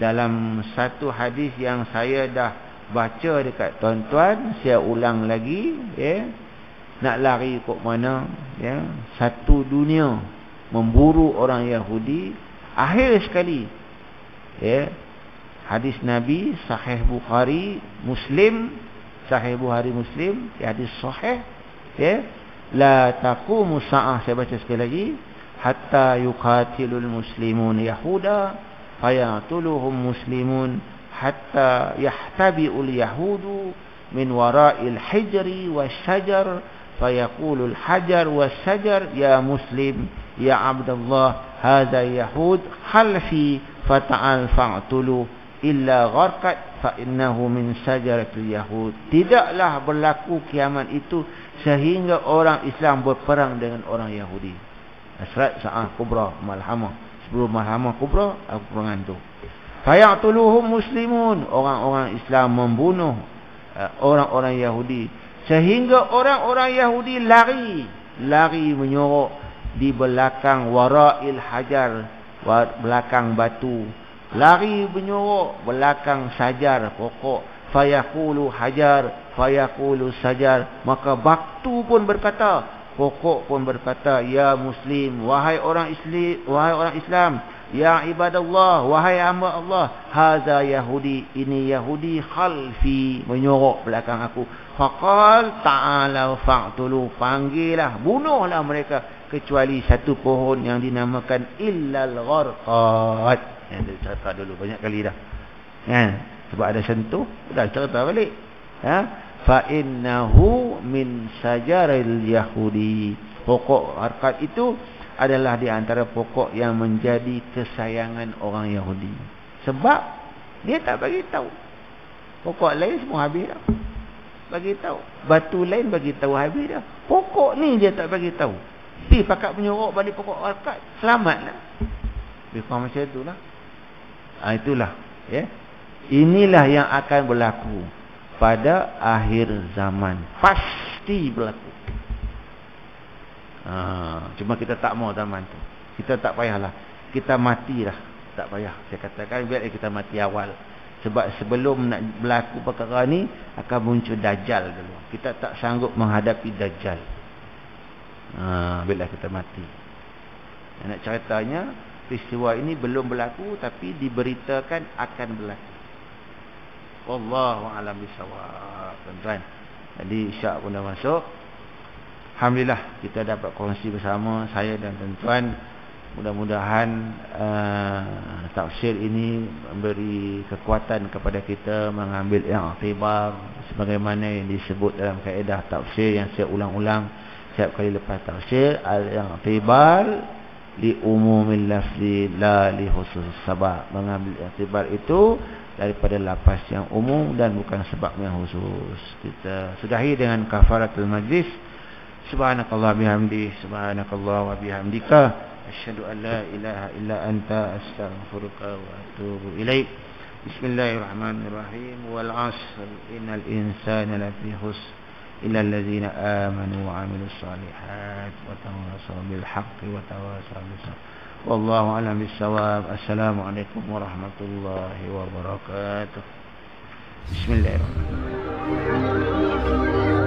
dalam satu hadis yang saya dah baca dekat tuan-tuan, saya ulang lagi nak lari kok mana satu dunia memburu orang Yahudi. Akhir sekali hadis Nabi Sahih Bukhari Muslim, hadis sahih la taqumu sa'ah, saya baca sekali lagi, hatta yuqatilul muslimun yahuda fayatuluhum muslimun hatta yahtabi'ul yahudu min wara'il hijri wasyajar fayaqulul hajar wasyajar ya muslim ya abdallah hadha yahud khalfi fata'al fa'tulu illa gharqat fa innahu min syajaratil yahud. Tidaklah berlaku kiamat itu sehingga orang Islam berperang dengan orang Yahudi. Asrat Sa'ah Kubra Malhamah. Sebelum Malhamah Kubra, peperangan tu. Fayaqtuluhum muslimun, orang-orang Islam membunuh orang-orang Yahudi sehingga orang-orang Yahudi lari menyorok di belakang wara'il hajar, belakang batu, lari menyorok belakang sajar pokok. Fayaqulu hajar fayaqulu sajar, maka batu pun berkata, pokok pun berkata, ya muslim, wahai orang Islam, ya ibadallah, wahai hamba Allah, haza yahudi, ini Yahudi, khalfi, menyorok belakang aku. Faqal ta'ala fa'tulu, panggillah, bunuhlah mereka, kecuali satu pohon yang dinamakan illal gharqat. Yang cerita dulu banyak kali dah sebab ada sentuh, dah cerita balik fa innahu min sajaril yahudi. Pokok harkat itu adalah di antara pokok yang menjadi kesayangan orang Yahudi. Sebab dia tak bagi tahu. Pokok lain semua habis dah. Bagi tahu. Batu lain bagi tahu habis dah. Pokok ni dia tak bagi tahu. Pergi pakat menyorok balik pokok harkat, selamatlah. Lebih kurang macam itulah. Itulah inilah yang akan berlaku pada akhir zaman. Pasti berlaku. Cuma kita tak mau zaman tu. Kita tak payahlah. Kita matilah. Tak payah. Saya katakan biar kita mati awal. Sebab sebelum nak berlaku perkara ni akan muncul Dajjal dulu. Kita tak sanggup menghadapi Dajjal. Bila kita mati. Nak ceritanya, peristiwa ini belum berlaku tapi diberitakan akan berlaku. Wallahu a'lam bishawab, tuan-tuan. Jadi isyak pun dah masuk. Alhamdulillah kita dapat kongsi bersama, saya dan tuan-tuan. Mudah-mudahan tafsir ini memberi kekuatan kepada kita mengambil i'tibar sebagaimana yang disebut dalam kaedah tafsir yang saya ulang-ulang setiap kali lepas tafsir. Al-i'tibar li umumil lafzi la li khusus sabab. Mengambil i'tibar itu daripada lafaz yang umum dan bukan sebab yang khusus. Kita sudahi dengan kafaratul majlis. Subhanakallah bihamdi, subhanakallah wa bihamdika, asyhadu an la ilaha illa anta, astaghfiruka wa atubu ilaik. Bismillahirrahmanirrahim. Wal 'asr innal insana lafi khusr illa allazina amanu wa 'amilus shalihat wa tawasaw bil haqqi wa tawasaw bis sabr. Wallahu a'lam bissawab. Assalamualaikum warahmatullahi wabarakatuh. Bismillahirrahmanirrahim.